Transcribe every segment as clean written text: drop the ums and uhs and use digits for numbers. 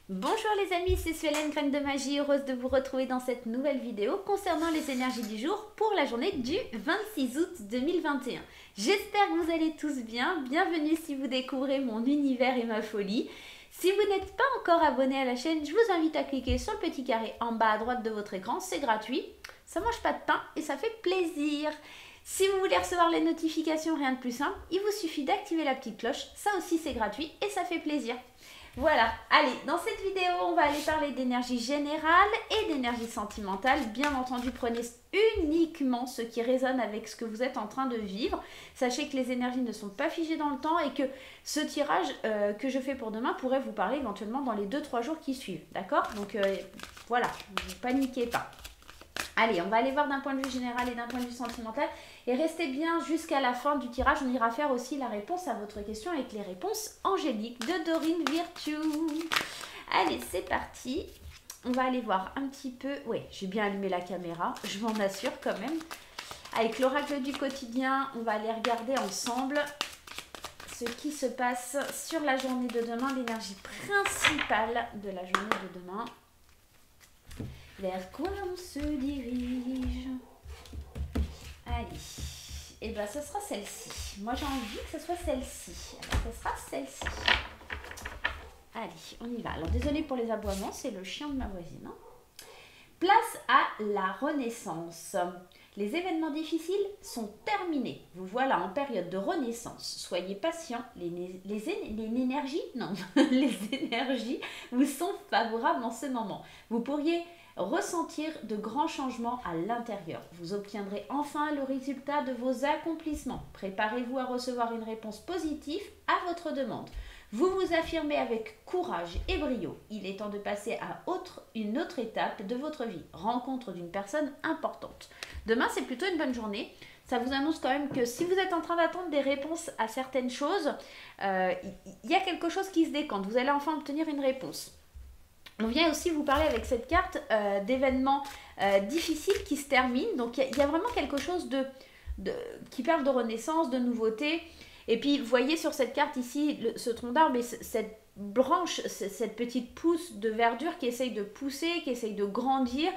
Bonjour les amis, c'est Suelen, Graine de Magie, heureuse de vous retrouver dans cette nouvelle vidéo concernant les énergies du jour pour la journée du 26 août 2021. J'espère que vous allez tous bien, bienvenue si vous découvrez mon univers et ma folie. Si vous n'êtes pas encore abonné à la chaîne, je vous invite à cliquer sur le petit carré en bas à droite de votre écran, c'est gratuit, ça mange pas de pain et ça fait plaisir. Si vous voulez recevoir les notifications, rien de plus simple, il vous suffit d'activer la petite cloche, ça aussi c'est gratuit et ça fait plaisir. Voilà, allez, dans cette vidéo, on va aller parler d'énergie générale et d'énergie sentimentale. Bien entendu, prenez uniquement ce qui résonne avec ce que vous êtes en train de vivre. Sachez que les énergies ne sont pas figées dans le temps et que ce tirage que je fais pour demain pourrait vous parler éventuellement dans les 2-3 jours qui suivent. D'accord? Donc voilà, ne paniquez pas. Allez, on va aller voir d'un point de vue général et d'un point de vue sentimental. Et restez bien jusqu'à la fin du tirage. On ira faire aussi la réponse à votre question avec les réponses angéliques de Dorine Virtue. Allez, c'est parti. On va aller voir un petit peu. Oui, j'ai bien allumé la caméra, je m'en assure quand même. Avec l'oracle du quotidien, on va aller regarder ensemble ce qui se passe sur la journée de demain, l'énergie principale de la journée de demain. Vers quoi on se dirige? Allez, et bien ce sera celle-ci. Moi j'ai envie que ce soit celle-ci. Alors ce sera celle-ci. Allez, on y va. Alors désolée pour les aboiements, c'est le chien de ma voisine. Hein. Place à la renaissance. Les événements difficiles sont terminés. Vous voilà en période de renaissance. Soyez patient. Les énergies, non, les énergies vous sont favorables en ce moment. Vous pourriez ressentir de grands changements à l'intérieur. Vous obtiendrez enfin le résultat de vos accomplissements. Préparez-vous à recevoir une réponse positive à votre demande. Vous vous affirmez avec courage et brio. Il est temps de passer à une autre étape de votre vie. Rencontre d'une personne importante. Demain, c'est plutôt une bonne journée. Ça vous annonce quand même que si vous êtes en train d'attendre des réponses à certaines choses, il y a quelque chose qui se décante. Vous allez enfin obtenir une réponse. On vient aussi vous parler avec cette carte d'événements difficiles qui se terminent. Donc il y a vraiment quelque chose qui parle de renaissance, de nouveauté. Et puis vous voyez sur cette carte ici, ce tronc d'arbre et cette branche, cette petite pousse de verdure qui essaye de pousser, qui essaye de grandir.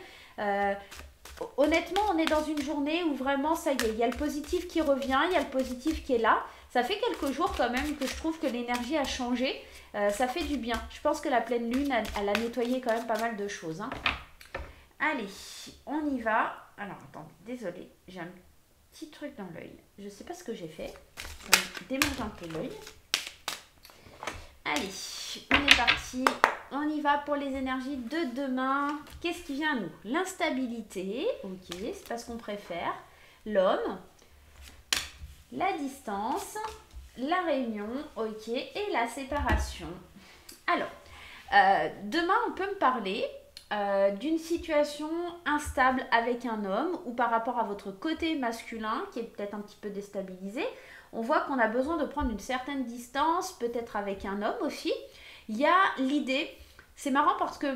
Honnêtement, on est dans une journée où vraiment, ça y est, il y a le positif qui revient, il y a le positif qui est là. Ça fait quelques jours quand même que je trouve que l'énergie a changé. Ça fait du bien. Je pense que la pleine lune, elle a nettoyé quand même pas mal de choses. Hein. Allez, on y va. Alors, attendez, désolée, j'ai un petit truc dans l'œil. Je ne sais pas ce que j'ai fait. Je démonte un peu l'œil. Allez, on est parti. On y va pour les énergies de demain. Qu'est-ce qui vient à nous? L'instabilité, ok, c'est pas ce qu'on préfère. L'homme, la distance, la réunion, ok, et la séparation. Alors, demain, on peut me parler d'une situation instable avec un homme ou par rapport à votre côté masculin qui est peut-être un petit peu déstabilisé. On voit qu'on a besoin de prendre une certaine distance, peut-être avec un homme aussi. Il y a l'idée, c'est marrant parce que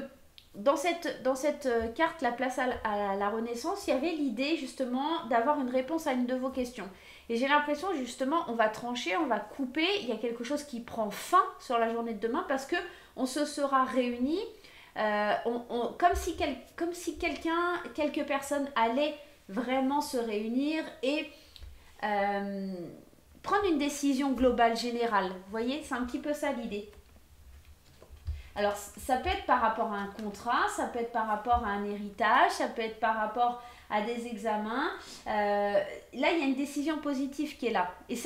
dans cette carte, la place à la renaissance, il y avait l'idée justement d'avoir une réponse à une de vos questions. Et j'ai l'impression justement, on va trancher, on va couper, il y a quelque chose qui prend fin sur la journée de demain parce que on se sera réunis, comme si quelques personnes allaient vraiment se réunir et prendre une décision globale, générale. Vous voyez, c'est un petit peu ça l'idée. Alors, ça peut être par rapport à un contrat, ça peut être par rapport à un héritage, ça peut être par rapport à des examens. Là, il y a une décision positive qui est là. Et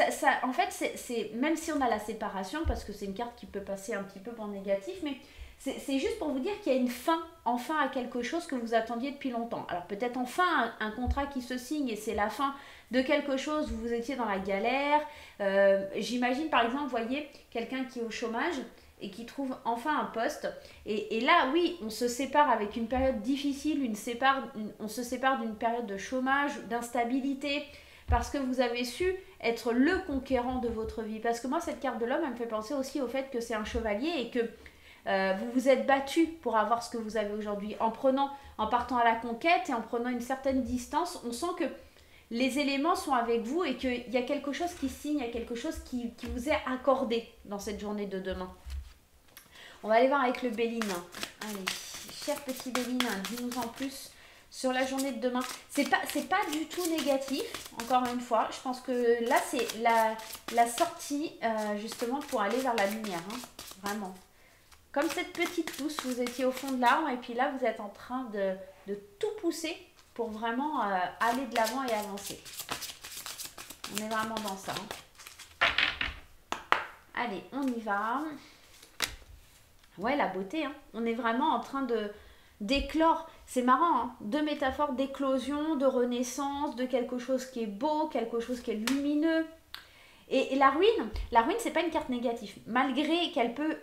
en fait, c'est même si on a la séparation, parce que c'est une carte qui peut passer un petit peu pour négatif, mais c'est juste pour vous dire qu'il y a une fin, enfin, à quelque chose que vous attendiez depuis longtemps. Alors, peut-être enfin un contrat qui se signe et c'est la fin de quelque chose, vous étiez dans la galère. J'imagine, par exemple, vous voyez, quelqu'un qui est au chômage et qui trouve enfin un poste. Et là, oui, on se sépare avec une période difficile, on se sépare d'une période de chômage, d'instabilité, parce que vous avez su être le conquérant de votre vie. Parce que moi, cette carte de l'homme, elle me fait penser aussi au fait que c'est un chevalier et que vous vous êtes battu pour avoir ce que vous avez aujourd'hui. En partant à la conquête et en prenant une certaine distance, on sent que les éléments sont avec vous et qu'il y a quelque chose qui signe, il y a quelque chose qui vous est accordé dans cette journée de demain. On va aller voir avec le Béline. Allez, cher petit Béline, dis-nous en plus sur la journée de demain. C'est pas du tout négatif, encore une fois. Je pense que là, c'est la sortie, justement, pour aller vers la lumière. Hein, vraiment. Comme cette petite pousse, vous étiez au fond de l'arbre et puis là, vous êtes en train de tout pousser pour vraiment aller de l'avant et avancer. On est vraiment dans ça. Hein. Allez, on y va. Ouais, la beauté. Hein. On est vraiment en train d'éclore. C'est marrant, hein. Deux métaphores d'éclosion, de renaissance, de quelque chose qui est beau, quelque chose qui est lumineux. Et la ruine, c'est pas une carte négative. Malgré qu'elle peut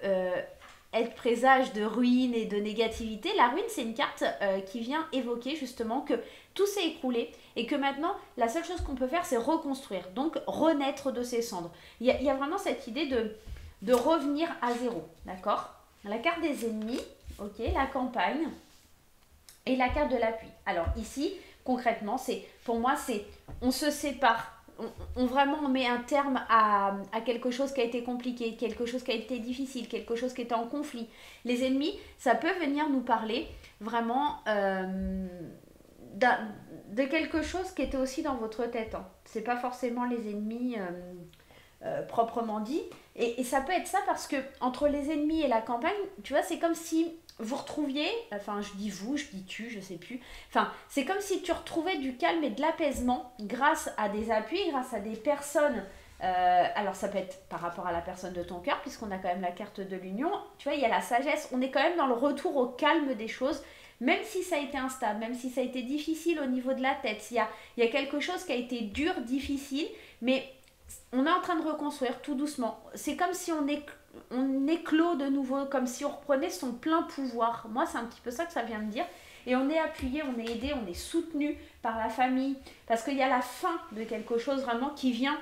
être présage de ruine et de négativité, la ruine, c'est une carte qui vient évoquer justement que tout s'est écroulé et que maintenant, la seule chose qu'on peut faire, c'est reconstruire. Donc, renaître de ses cendres. Il y a vraiment cette idée de revenir à zéro, d'accord? La carte des ennemis, ok, la campagne et la carte de l'appui. Alors ici, concrètement, pour moi, on se sépare. On vraiment met un terme à quelque chose qui a été compliqué, quelque chose qui a été difficile, quelque chose qui était en conflit. Les ennemis, ça peut venir nous parler vraiment de quelque chose qui était aussi dans votre tête. Hein. C'est pas forcément les ennemis proprement dit. Et ça peut être ça parce que entre les ennemis et la campagne, tu vois, c'est comme si vous retrouviez, enfin je dis vous, je dis tu, je sais plus, enfin c'est comme si tu retrouvais du calme et de l'apaisement grâce à des appuis, grâce à des personnes, alors ça peut être par rapport à la personne de ton cœur puisqu'on a quand même la carte de l'union, tu vois, il y a la sagesse, on est quand même dans le retour au calme des choses, même si ça a été instable, même si ça a été difficile au niveau de la tête, il y a quelque chose qui a été dur, difficile, mais on est en train de reconstruire tout doucement, c'est comme si on éclot de nouveau, comme si on reprenait son plein pouvoir. Moi, c'est un petit peu ça que ça vient me dire. Et on est appuyé, on est aidé, on est soutenu par la famille. Parce qu'il y a la fin de quelque chose vraiment qui vient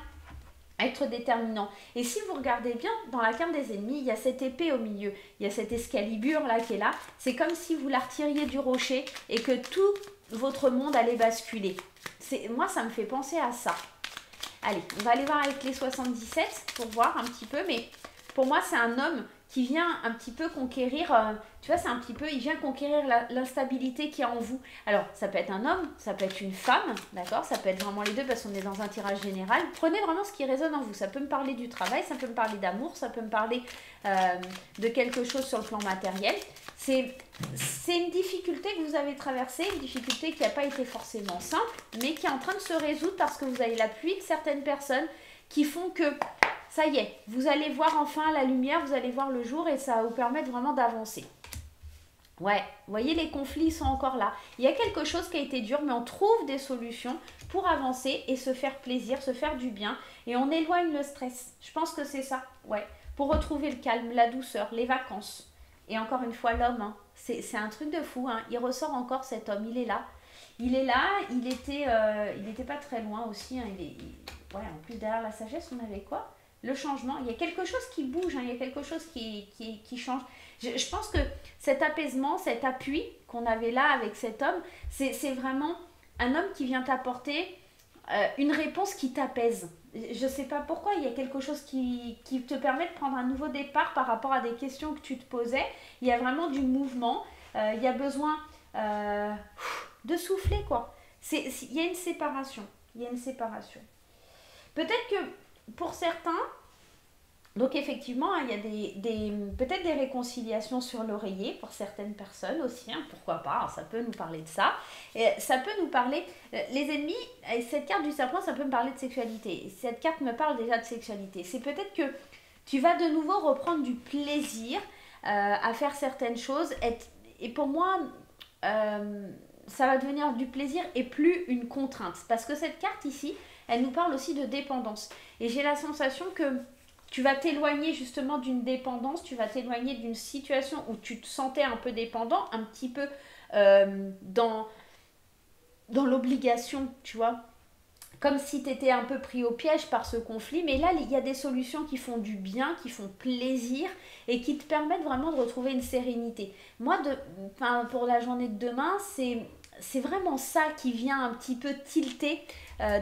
être déterminant. Et si vous regardez bien, dans la carte des ennemis, il y a cette épée au milieu. Il y a cette escalibur là qui est là. C'est comme si vous la retiriez du rocher et que tout votre monde allait basculer. Moi, ça me fait penser à ça. Allez, on va aller voir avec les 77 pour voir un petit peu, mais pour moi, c'est un homme qui vient un petit peu conquérir, tu vois, c'est un petit peu, il vient conquérir l'instabilité qu'il y a en vous. Alors, ça peut être un homme, ça peut être une femme, d'accord? Ça peut être vraiment les deux parce qu'on est dans un tirage général. Prenez vraiment ce qui résonne en vous. Ça peut me parler du travail, ça peut me parler d'amour, ça peut me parler de quelque chose sur le plan matériel. C'est une difficulté que vous avez traversée, une difficulté qui n'a pas été forcément simple, mais qui est en train de se résoudre parce que vous avez l'appui de certaines personnes qui font que ça y est, vous allez voir enfin la lumière, vous allez voir le jour et ça va vous permettre vraiment d'avancer. Ouais, vous voyez, les conflits sont encore là. Il y a quelque chose qui a été dur, mais on trouve des solutions pour avancer et se faire plaisir, se faire du bien. Et on éloigne le stress. Je pense que c'est ça, ouais. Pour retrouver le calme, la douceur, les vacances. Et encore une fois, l'homme, hein. C'est un truc de fou. Hein. Il ressort encore cet homme, il est là. Il est là, il était pas très loin aussi. Hein. Ouais, en plus, derrière la sagesse, on avait quoi? Le changement, il y a quelque chose qui bouge, hein, il y a quelque chose qui change. Je pense que cet apaisement, cet appui qu'on avait là avec cet homme, c'est vraiment un homme qui vient t'apporter une réponse qui t'apaise. Je ne sais pas pourquoi, il y a quelque chose qui te permet de prendre un nouveau départ par rapport à des questions que tu te posais. Il y a vraiment du mouvement, il y a besoin de souffler, quoi. Il y a une séparation, il y a une séparation. Peut-être que pour certains, donc effectivement, il y a peut-être des réconciliations sur l'oreiller pour certaines personnes aussi, hein, pourquoi pas, ça peut nous parler de ça. Et ça peut nous parler, les ennemis, et cette carte du serpent, ça peut me parler de sexualité. Cette carte me parle déjà de sexualité. C'est peut-être que tu vas de nouveau reprendre du plaisir à faire certaines choses. Et pour moi, ça va devenir du plaisir et plus une contrainte. Parce que cette carte ici, elle nous parle aussi de dépendance. Et j'ai la sensation que tu vas t'éloigner justement d'une dépendance, tu vas t'éloigner d'une situation où tu te sentais un peu dépendant, un petit peu dans l'obligation, tu vois. Comme si tu étais un peu pris au piège par ce conflit. Mais là, il y a des solutions qui font du bien, qui font plaisir et qui te permettent vraiment de retrouver une sérénité. Moi, pour la journée de demain, c'est vraiment ça qui vient un petit peu tilter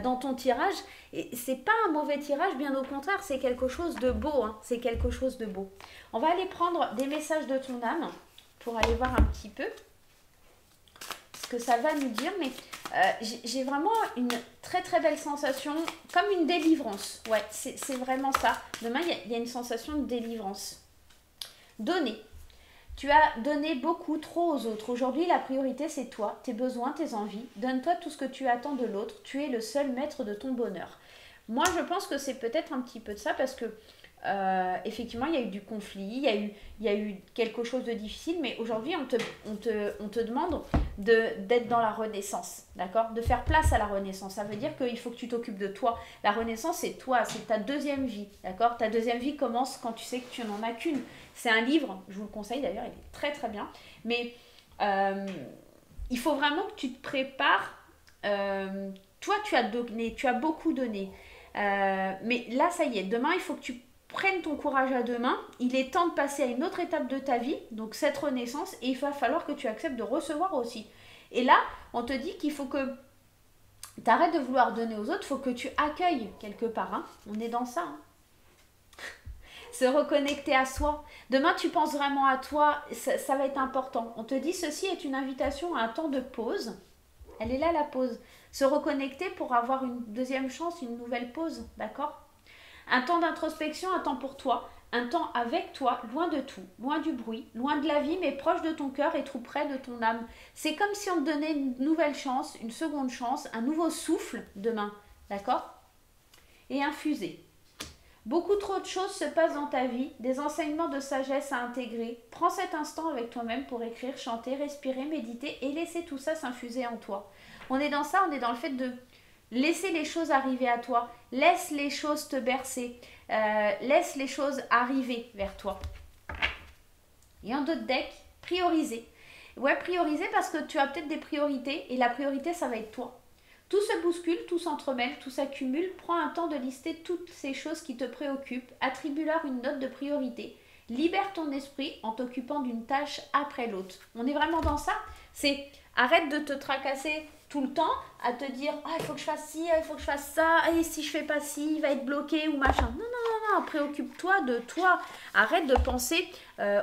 dans ton tirage. Et c'est pas un mauvais tirage, bien au contraire, c'est quelque chose de beau. Hein, c'est quelque chose de beau. On va aller prendre des messages de ton âme pour aller voir un petit peu ce que ça va nous dire. Mais j'ai vraiment une très très belle sensation, comme une délivrance. Ouais, c'est vraiment ça. Demain, il y a une sensation de délivrance. Donner. Tu as donné beaucoup trop aux autres. Aujourd'hui, la priorité, c'est toi, tes besoins, tes envies. Donne-toi tout ce que tu attends de l'autre. Tu es le seul maître de ton bonheur. Moi, je pense que c'est peut-être un petit peu de ça parce que, effectivement, il y a eu du conflit, il y a eu quelque chose de difficile, mais aujourd'hui, on te demande d'être dans la renaissance, d'accord? De faire place à la renaissance. Ça veut dire qu'il faut que tu t'occupes de toi. La renaissance, c'est toi, c'est ta deuxième vie, d'accord? Ta deuxième vie commence quand tu sais que tu n'en as qu'une. C'est un livre, je vous le conseille d'ailleurs, il est très très bien. Mais il faut vraiment que tu te prépares. Toi, tu as donné, tu as beaucoup donné. Mais là, ça y est, demain, il faut que tu prennes ton courage à deux mains. Il est temps de passer à une autre étape de ta vie, donc cette renaissance, et il va falloir que tu acceptes de recevoir aussi. Et là, on te dit qu'il faut que tu arrêtes de vouloir donner aux autres, il faut que tu accueilles quelque part. Hein. On est dans ça. Hein. Se reconnecter à soi. Demain, tu penses vraiment à toi, ça va être important. On te dit, ceci est une invitation à un temps de pause. Elle est là, la pause. Se reconnecter pour avoir une deuxième chance, une nouvelle pause, d'accord? Un temps d'introspection, un temps pour toi, un temps avec toi, loin de tout, loin du bruit, loin de la vie, mais proche de ton cœur et tout près de ton âme. C'est comme si on te donnait une nouvelle chance, une seconde chance, un nouveau souffle demain, d'accord? Et infuser. Beaucoup trop de choses se passent dans ta vie, des enseignements de sagesse à intégrer. Prends cet instant avec toi-même pour écrire, chanter, respirer, méditer et laisser tout ça s'infuser en toi. On est dans ça, on est dans le fait de laisser les choses arriver à toi. Laisse les choses te bercer. Laisse les choses arriver vers toi. Et en d'autres decks, prioriser. Ouais, prioriser parce que tu as peut-être des priorités et la priorité, ça va être toi. Tout se bouscule, tout s'entremêle, tout s'accumule. Prends un temps de lister toutes ces choses qui te préoccupent. Attribue-leur une note de priorité. Libère ton esprit en t'occupant d'une tâche après l'autre. On est vraiment dans ça. C'est arrête de te tracasser tout le temps à te dire « Ah, il faut que je fasse ci, il faut que je fasse ça, et si je fais pas ci, il va être bloqué ou machin. » Non, non, non, non, préoccupe-toi de toi. Arrête de penser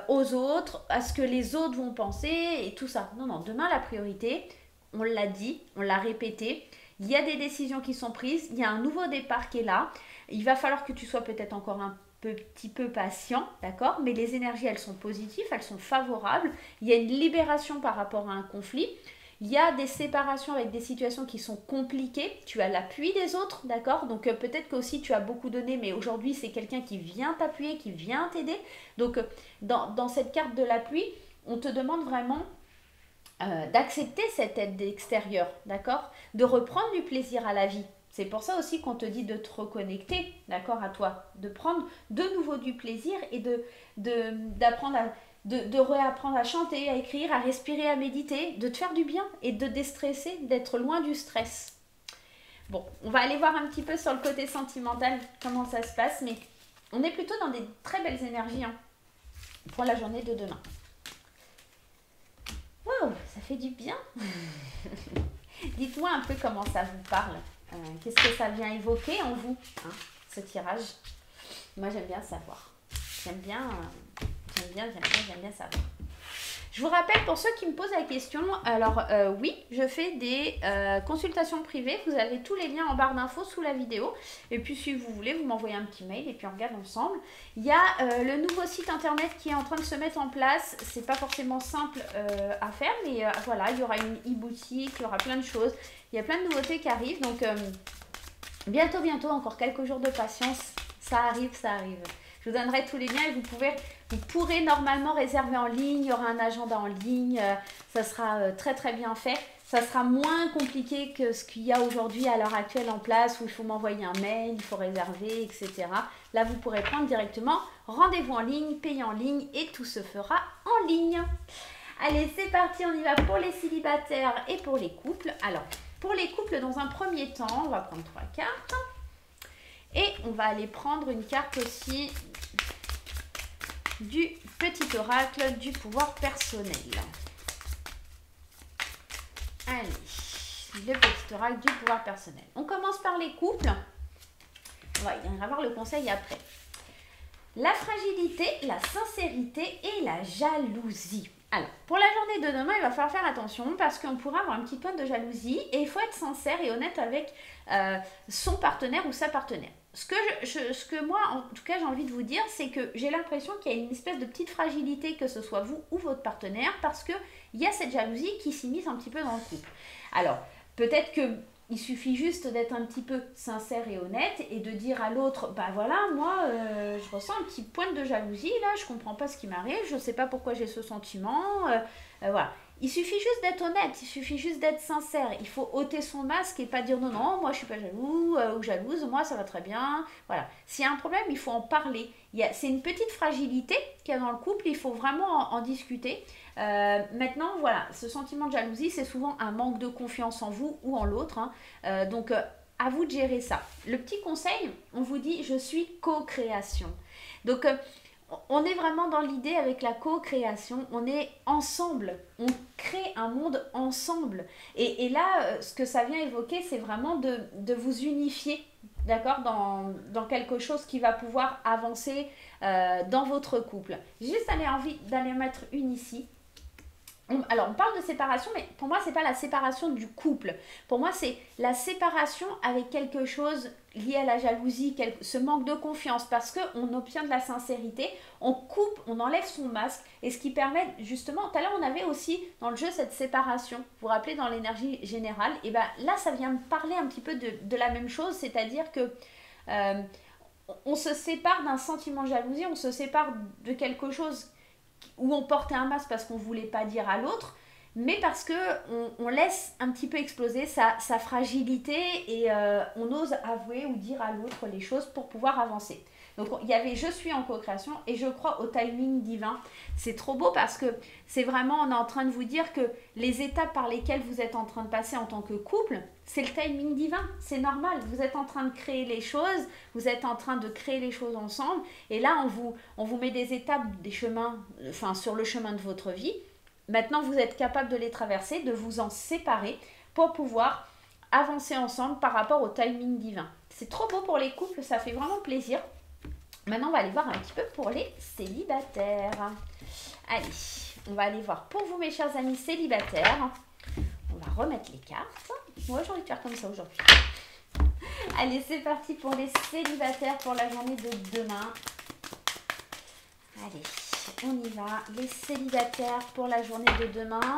aux autres, à ce que les autres vont penser et tout ça. Non, non, demain, la priorité, on l'a dit, on l'a répété, il y a des décisions qui sont prises, il y a un nouveau départ qui est là. Il va falloir que tu sois peut-être encore un petit peu patient, d'accord? Mais les énergies, elles sont positives, elles sont favorables. Il y a une libération par rapport à un conflit. Il y a des séparations avec des situations qui sont compliquées. Tu as l'appui des autres, d'accord? Donc peut-être qu'aussi tu as beaucoup donné, mais aujourd'hui c'est quelqu'un qui vient t'appuyer, qui vient t'aider. Donc dans cette carte de l'appui, on te demande vraiment d'accepter cette aide extérieure, d'accord? De reprendre du plaisir à la vie. C'est pour ça aussi qu'on te dit de te reconnecter, d'accord, à toi. De prendre de nouveau du plaisir et d'apprendre à... De réapprendre à chanter, à écrire, à respirer, à méditer, de te faire du bien et de déstresser, d'être loin du stress. Bon, on va aller voir un petit peu sur le côté sentimental comment ça se passe, mais on est plutôt dans des très belles énergies hein, pour la journée de demain. Waouh, ça fait du bien. Dites-moi un peu comment ça vous parle. Qu'est-ce que ça vient évoquer en vous, hein, ce tirage? Moi, j'aime bien savoir. J'aime bien savoir. Je vous rappelle, pour ceux qui me posent la question, alors oui, je fais des consultations privées. Vous avez tous les liens en barre d'infos sous la vidéo. Et puis, si vous voulez, vous m'envoyez un petit mail et puis on regarde ensemble. Il y a le nouveau site internet qui est en train de se mettre en place. C'est pas forcément simple à faire, mais voilà, il y aura une e-boutique, il y aura plein de choses. Il y a plein de nouveautés qui arrivent. Donc, bientôt, encore quelques jours de patience. Ça arrive, ça arrive. Je vous donnerai tous les liens et vous pourrez normalement réserver en ligne. Il y aura un agenda en ligne. Ça sera très très bien fait. Ça sera moins compliqué que ce qu'il y a aujourd'hui à l'heure actuelle en place où il faut m'envoyer un mail, il faut réserver, etc. Là, vous pourrez prendre directement rendez-vous en ligne, payer en ligne et tout se fera en ligne. Allez, c'est parti. On y va pour les célibataires et pour les couples. Alors, pour les couples, dans un premier temps, on va prendre 3 cartes. Et on va aller prendre une carte aussi du petit oracle du pouvoir personnel. Allez, le petit oracle du pouvoir personnel. On commence par les couples. On va y avoir le conseil après. La fragilité, la sincérité et la jalousie. Alors, pour la journée de demain, il va falloir faire attention parce qu'on pourra avoir un petit point de jalousie et il faut être sincère et honnête avec son partenaire ou sa partenaire. Ce que moi, en tout cas, j'ai envie de vous dire, c'est que j'ai l'impression qu'il y a une espèce de petite fragilité, que ce soit vous ou votre partenaire, parce qu'il y a cette jalousie qui s'immisce un petit peu dans le couple. Alors, peut-être qu'il suffit juste d'être un petit peu sincère et honnête et de dire à l'autre, bah voilà, moi, je ressens un petit point de jalousie, là, je comprends pas ce qui m'arrive, je sais pas pourquoi j'ai ce sentiment, voilà. Il suffit juste d'être honnête, il suffit juste d'être sincère. Il faut ôter son masque et pas dire non, non, moi je suis pas jaloux ou jalouse, moi ça va très bien. Voilà. S'il y a un problème, il faut en parler. C'est une petite fragilité qu'il y a dans le couple, il faut vraiment en discuter. Maintenant, voilà, ce sentiment de jalousie, c'est souvent un manque de confiance en vous ou en l'autre. Hein. Donc, à vous de gérer ça. Le petit conseil, on vous dit, je suis co-création. Donc, on est vraiment dans l'idée avec la co-création, on est ensemble, on crée un monde ensemble. Et là, ce que ça vient évoquer, c'est vraiment de vous unifier, d'accord, dans quelque chose qui va pouvoir avancer dans votre couple. J'ai juste envie d'aller mettre une ici. Alors, on parle de séparation, mais pour moi, c'est pas la séparation du couple. Pour moi, c'est la séparation avec quelque chose lié à la jalousie, ce manque de confiance, parce qu'on obtient de la sincérité, on coupe, on enlève son masque, et ce qui permet justement, tout à l'heure, on avait aussi dans le jeu cette séparation. Vous vous rappelez, dans l'énergie générale, et bien là, ça vient me parler un petit peu de la même chose, c'est-à-dire que on se sépare d'un sentiment de jalousie, on se sépare de quelque chose où on portait un masque parce qu'on ne voulait pas dire à l'autre, mais parce qu'on laisse un petit peu exploser sa fragilité et on ose avouer ou dire à l'autre les choses pour pouvoir avancer. Donc il y avait je suis en co-création et je crois au timing divin. C'est trop beau parce que c'est vraiment, on est en train de vous dire que les étapes par lesquelles vous êtes en train de passer en tant que couple, c'est le timing divin, c'est normal. Vous êtes en train de créer les choses, vous êtes en train de créer les choses ensemble et là on vous met des étapes, des chemins, enfin sur le chemin de votre vie. Maintenant vous êtes capable de les traverser, de vous en séparer pour pouvoir avancer ensemble par rapport au timing divin. C'est trop beau pour les couples, ça fait vraiment plaisir. Maintenant, on va aller voir un petit peu pour les célibataires. Allez, on va aller voir pour vous, mes chers amis célibataires. On va remettre les cartes. Moi, j'ai envie de faire comme ça aujourd'hui. Allez, c'est parti pour les célibataires pour la journée de demain. Allez, on y va. Les célibataires pour la journée de demain.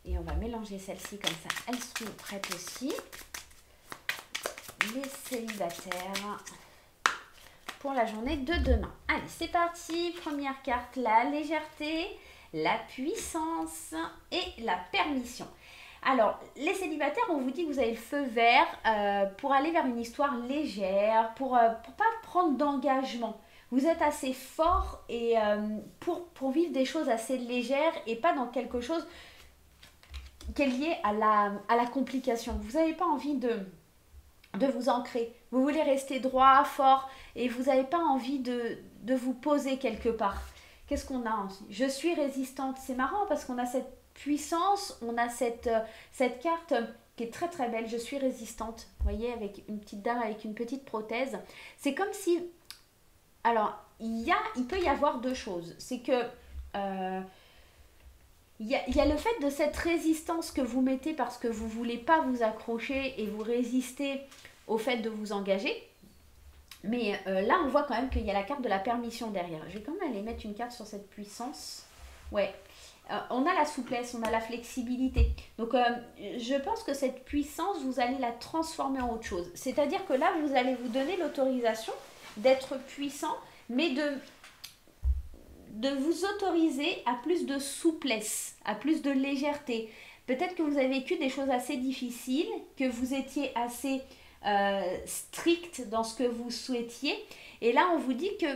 Et on va mélanger celles-ci comme ça. Elles sont prêtes aussi. Les célibataires pour la journée de demain. Allez, c'est parti. Première carte, la légèreté, la puissance et la permission. Alors, les célibataires, on vous dit que vous avez le feu vert pour aller vers une histoire légère, pour pas prendre d'engagement. Vous êtes assez fort et pour vivre des choses assez légères et pas dans quelque chose qui est lié à la complication. Vous n'avez pas envie de vous ancrer. Vous voulez rester droit, fort, et vous n'avez pas envie de vous poser quelque part. Qu'est-ce qu'on a ensuite? Je suis résistante. C'est marrant parce qu'on a cette puissance, on a cette carte qui est très très belle. Je suis résistante. Vous voyez, avec une petite dame avec une petite prothèse. C'est comme si... Alors, il peut y avoir deux choses. C'est que... Il y a le fait de cette résistance que vous mettez parce que vous ne voulez pas vous accrocher et vous résistez au fait de vous engager. Mais là, on voit quand même qu'il y a la carte de la permission derrière. Je vais quand même aller mettre une carte sur cette puissance. Ouais. On a la souplesse, on a la flexibilité. Donc, je pense que cette puissance, vous allez la transformer en autre chose. C'est-à-dire que là, vous allez vous donner l'autorisation d'être puissant, mais de vous autoriser à plus de souplesse, à plus de légèreté. Peut-être que vous avez vécu des choses assez difficiles, que vous étiez assez strict dans ce que vous souhaitiez. Et là, on vous dit que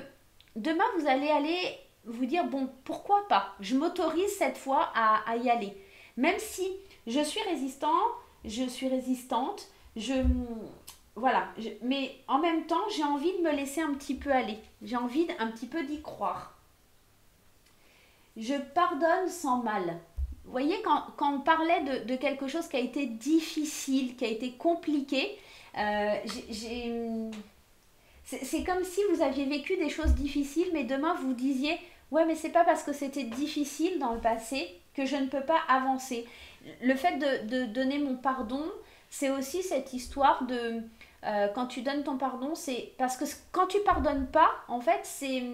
demain, vous allez aller vous dire, bon, pourquoi pas? Je m'autorise cette fois à y aller. Même si je suis résistant, je suis résistante, voilà. Mais en même temps, j'ai envie de me laisser un petit peu aller. J'ai envie un petit peu d'y croire. Je pardonne sans mal. vous voyez, quand on parlait de quelque chose qui a été difficile, qui a été compliqué, c'est comme si vous aviez vécu des choses difficiles, mais demain vous disiez, ouais, mais c'est pas parce que c'était difficile dans le passé que je ne peux pas avancer. Le fait de donner mon pardon, c'est aussi cette histoire de, quand tu donnes ton pardon, c'est parce que quand tu pardonnes pas, en fait, c'est...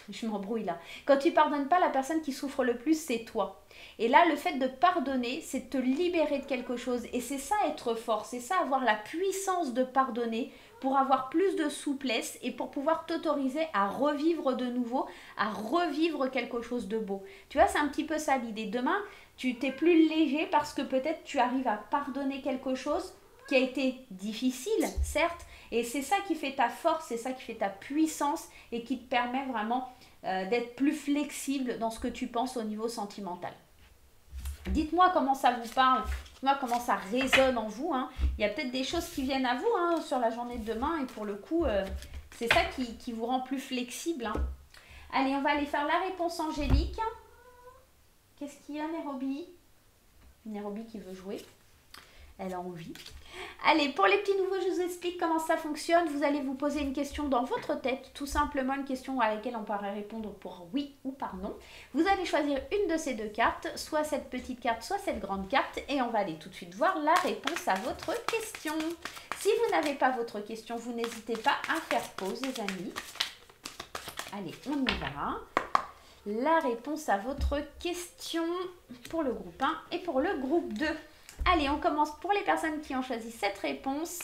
Je m'embrouille là. Quand tu pardonnes pas, la personne qui souffre le plus, c'est toi. Et là, le fait de pardonner, c'est te libérer de quelque chose. Et c'est ça être fort, c'est ça avoir la puissance de pardonner pour avoir plus de souplesse et pour pouvoir t'autoriser à revivre de nouveau, à revivre quelque chose de beau. Tu vois, c'est un petit peu ça l'idée. Demain, tu t'es plus léger parce que peut-être tu arrives à pardonner quelque chose qui a été difficile, certes, et c'est ça qui fait ta force, c'est ça qui fait ta puissance et qui te permet vraiment d'être plus flexible dans ce que tu penses au niveau sentimental. Dites-moi comment ça vous parle, dites-moi comment ça résonne en vous. Hein. Il y a peut-être des choses qui viennent à vous sur la journée de demain et pour le coup, c'est ça qui vous rend plus flexible. Hein. Allez, on va aller faire la réponse angélique. Qu'est-ce qu'il y a, Nairobi? Nairobi qui veut jouer. Elle a envie. Allez, pour les petits nouveaux, je vous explique comment ça fonctionne. Vous allez vous poser une question dans votre tête, tout simplement une question à laquelle on pourra répondre pour oui ou par non. Vous allez choisir une de ces deux cartes, soit cette petite carte, soit cette grande carte, et on va aller tout de suite voir la réponse à votre question. Si vous n'avez pas votre question, vous n'hésitez pas à faire pause, les amis. Allez, on y va. La réponse à votre question pour le groupe 1 et pour le groupe 2. Allez, on commence pour les personnes qui ont choisi cette réponse.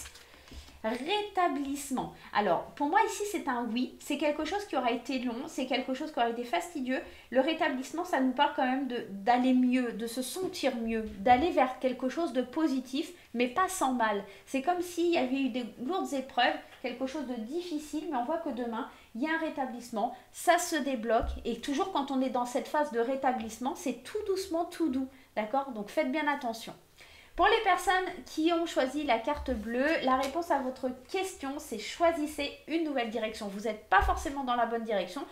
Rétablissement. Alors, pour moi ici, c'est un oui. C'est quelque chose qui aura été long, c'est quelque chose qui aura été fastidieux. Le rétablissement, ça nous parle quand même d'aller mieux, de se sentir mieux, d'aller vers quelque chose de positif, mais pas sans mal. C'est comme s'il y avait eu des lourdes épreuves, quelque chose de difficile, mais on voit que demain, il y a un rétablissement, ça se débloque. Et toujours quand on est dans cette phase de rétablissement, c'est tout doucement, tout doux. D'accord? Donc, faites bien attention. Pour les personnes qui ont choisi la carte bleue, la réponse à votre question, c'est choisissez une nouvelle direction. Vous n'êtes pas forcément dans la bonne direction.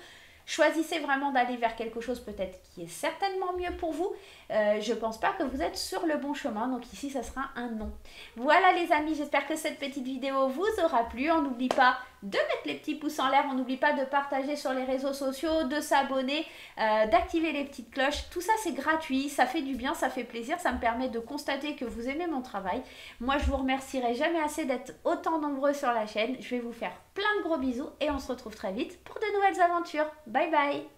Choisissez vraiment d'aller vers quelque chose peut-être qui est certainement mieux pour vous. Je ne pense pas que vous êtes sur le bon chemin, donc ici, ça sera un non. Voilà les amis, j'espère que cette petite vidéo vous aura plu. On n'oublie pas de mettre les petits pouces en l'air, on n'oublie pas de partager sur les réseaux sociaux, de s'abonner, d'activer les petites cloches. Tout ça, c'est gratuit, ça fait du bien, ça fait plaisir, ça me permet de constater que vous aimez mon travail. Moi, je vous remercierai jamais assez d'être autant nombreux sur la chaîne. Je vais vous faire plein de gros bisous et on se retrouve très vite pour de nouvelles aventures. Bye bye!